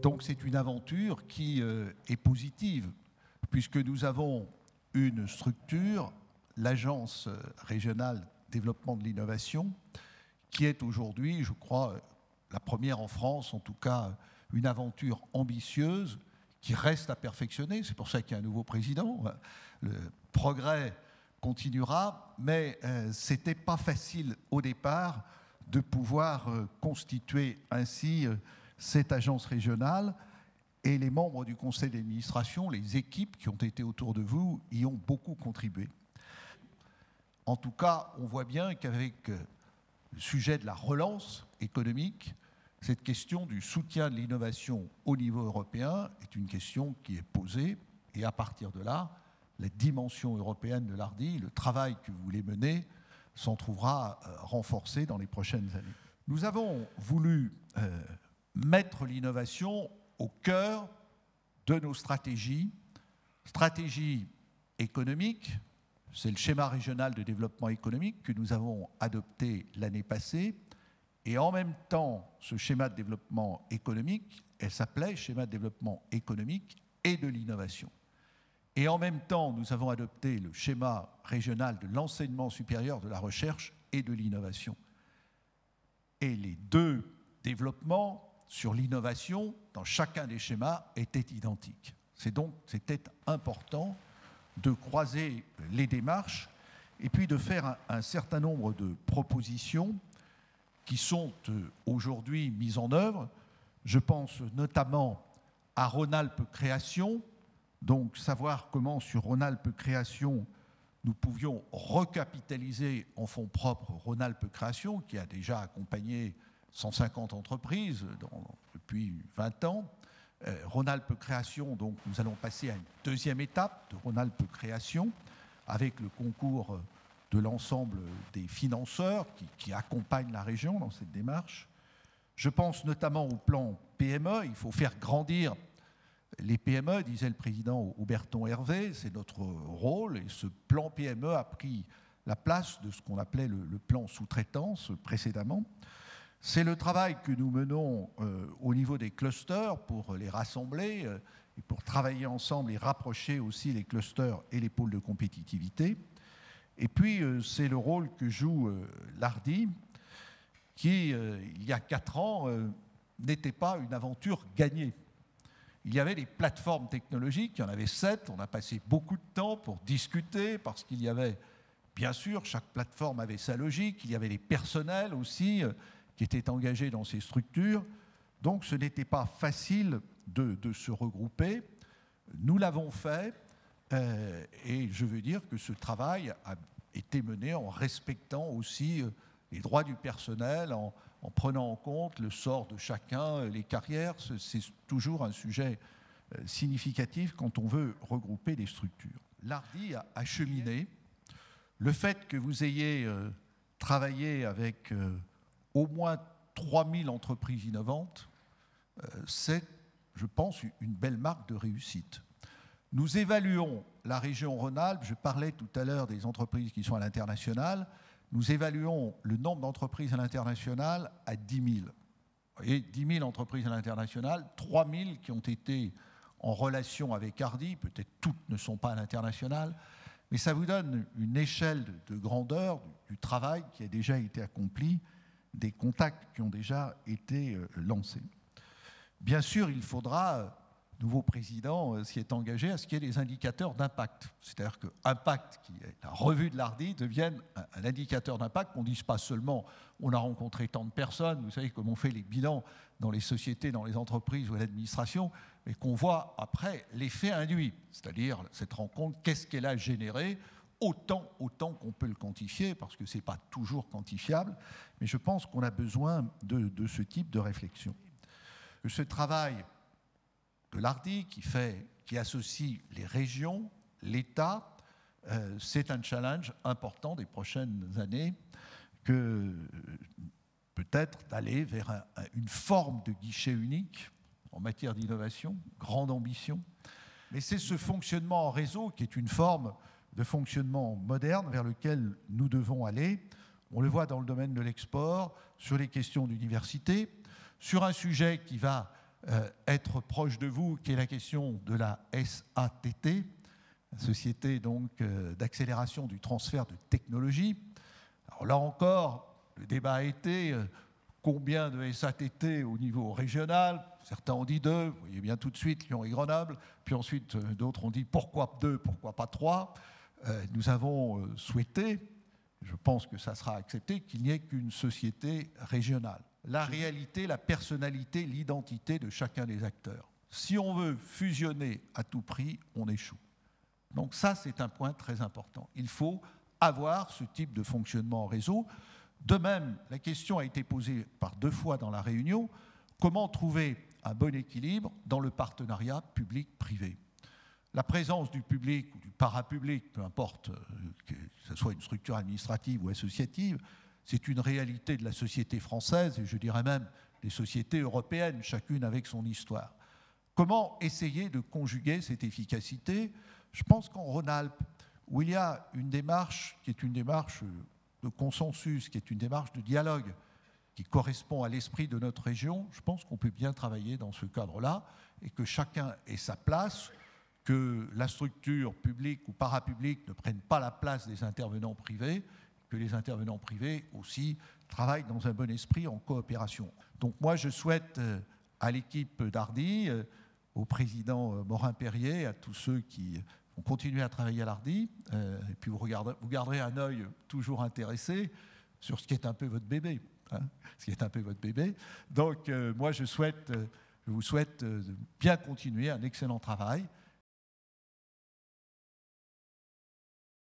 Donc c'est une aventure qui est positive, puisque nous avons une structure, l'Agence régionale développement de l'innovation, qui est aujourd'hui, je crois, la première en France, en tout cas une aventure ambitieuse, qui reste à perfectionner. C'est pour ça qu'il y a un nouveau président. Le progrès continuera, mais ce n'était pas facile au départ de pouvoir constituer ainsi cette agence régionale. Et les membres du conseil d'administration, les équipes qui ont été autour de vous, y ont beaucoup contribué. En tout cas, on voit bien qu'avec le sujet de la relance économique, cette question du soutien de l'innovation au niveau européen est une question qui est posée. Et à partir de là, la dimension européenne de l'ARDI, le travail que vous voulez mener, s'en trouvera renforcé dans les prochaines années. Nous avons voulu mettre l'innovation au cœur de nos stratégies économiques. C'est le schéma régional de développement économique que nous avons adopté l'année passée. Et en même temps, ce schéma de développement économique, elle s'appelait schéma de développement économique et de l'innovation. Et en même temps, nous avons adopté le schéma régional de l'enseignement supérieur, de la recherche et de l'innovation. Et les deux développements sur l'innovation, dans chacun des schémas, étaient identiques. C'était important de croiser les démarches et puis de faire un certain nombre de propositions qui sont aujourd'hui mises en œuvre. Je pense notamment à Rhône-Alpes Création, donc savoir comment sur Rhône-Alpes Création nous pouvions recapitaliser en fonds propres Rhône-Alpes Création, qui a déjà accompagné 150 entreprises depuis 20 ans. Rhône-Alpes Création, donc nous allons passer à une deuxième étape de Rhône-Alpes Création avec le concours de l'ensemble des financeurs qui accompagnent la région dans cette démarche. Je pense notamment au plan PME. Il faut faire grandir les PME, disait le président Auberton Hervé. C'est notre rôle. Et ce plan PME a pris la place de ce qu'on appelait le plan sous-traitance précédemment. C'est le travail que nous menons au niveau des clusters pour les rassembler et pour travailler ensemble et rapprocher aussi les clusters et les pôles de compétitivité. Et puis, c'est le rôle que joue l'ARDI, qui, il y a 4 ans, n'était pas une aventure gagnée. Il y avait des plateformes technologiques, il y en avait 7, on a passé beaucoup de temps pour discuter, parce qu'il y avait, bien sûr, chaque plateforme avait sa logique, il y avait les personnels aussi qui étaient engagés dans ces structures, donc ce n'était pas facile de se regrouper. Nous l'avons fait, et je veux dire que ce travail a été mené en respectant aussi les droits du personnel, en prenant en compte le sort de chacun, les carrières. C'est toujours un sujet significatif quand on veut regrouper des structures. L'ARDI a cheminé. Le fait que vous ayez travaillé avec au moins 3000 entreprises innovantes, c'est, je pense, une belle marque de réussite. Nous évaluons la région Rhône-Alpes, je parlais tout à l'heure des entreprises qui sont à l'international, nous évaluons le nombre d'entreprises à l'international à 10 000. Vous voyez, 10 000 entreprises à l'international, 3 000 qui ont été en relation avec ARDI, peut-être toutes ne sont pas à l'international, mais ça vous donne une échelle de grandeur du travail qui a déjà été accompli, des contacts qui ont déjà été lancés. Bien sûr, il faudra, le nouveau président s'y est engagé à ce qu'il y ait des indicateurs d'impact. C'est-à-dire que Impact, qui est la revue de l'ARDI, devienne un indicateur d'impact, qu'on ne dise pas seulement on a rencontré tant de personnes, vous savez comme on fait les bilans dans les sociétés, dans les entreprises ou à l'administration, mais qu'on voit après l'effet induit, c'est-à-dire cette rencontre, qu'est-ce qu'elle a généré, autant qu'on peut le quantifier, parce que ce n'est pas toujours quantifiable, mais je pense qu'on a besoin de ce type de réflexion. Ce travail de l'ARDI qui associe les régions, l'État, c'est un challenge important des prochaines années que peut-être d'aller vers une forme de guichet unique en matière d'innovation, grande ambition. Mais c'est ce fonctionnement en réseau qui est une forme de fonctionnement moderne vers lequel nous devons aller. On le voit dans le domaine de l'export, sur les questions d'université, sur un sujet qui va être proche de vous, qui est la question de la SATT, la Société d'accélération du transfert de technologie. Alors là encore, le débat a été combien de SATT au niveau régional. Certains ont dit 2, vous voyez bien tout de suite Lyon et Grenoble, puis ensuite d'autres ont dit pourquoi 2, pourquoi pas 3. Nous avons souhaité, je pense que ça sera accepté, qu'il n'y ait qu'une société régionale. La réalité, la personnalité, l'identité de chacun des acteurs. Si on veut fusionner à tout prix, on échoue. Donc ça, c'est un point très important. Il faut avoir ce type de fonctionnement en réseau. De même, la question a été posée par 2 fois dans la réunion, comment trouver un bon équilibre dans le partenariat public-privé. La présence du public ou du parapublic, peu importe que ce soit une structure administrative ou associative, c'est une réalité de la société française et je dirais même des sociétés européennes, chacune avec son histoire. Comment essayer de conjuguer cette efficacité? Je pense qu'en Rhône-Alpes, où il y a une démarche qui est une démarche de consensus, qui est une démarche de dialogue, qui correspond à l'esprit de notre région, je pense qu'on peut bien travailler dans ce cadre-là et que chacun ait sa place, que la structure publique ou parapublique ne prenne pas la place des intervenants privés, que les intervenants privés aussi travaillent dans un bon esprit en coopération. Donc moi, je souhaite à l'équipe d'Hardy, au président Morin-Perrier, à tous ceux qui vont continuer à travailler à l'Hardy, et puis vous garderez un œil toujours intéressé sur ce qui est un peu votre bébé. Ce qui est un peu votre bébé. Donc moi, je vous souhaite de bien continuer un excellent travail.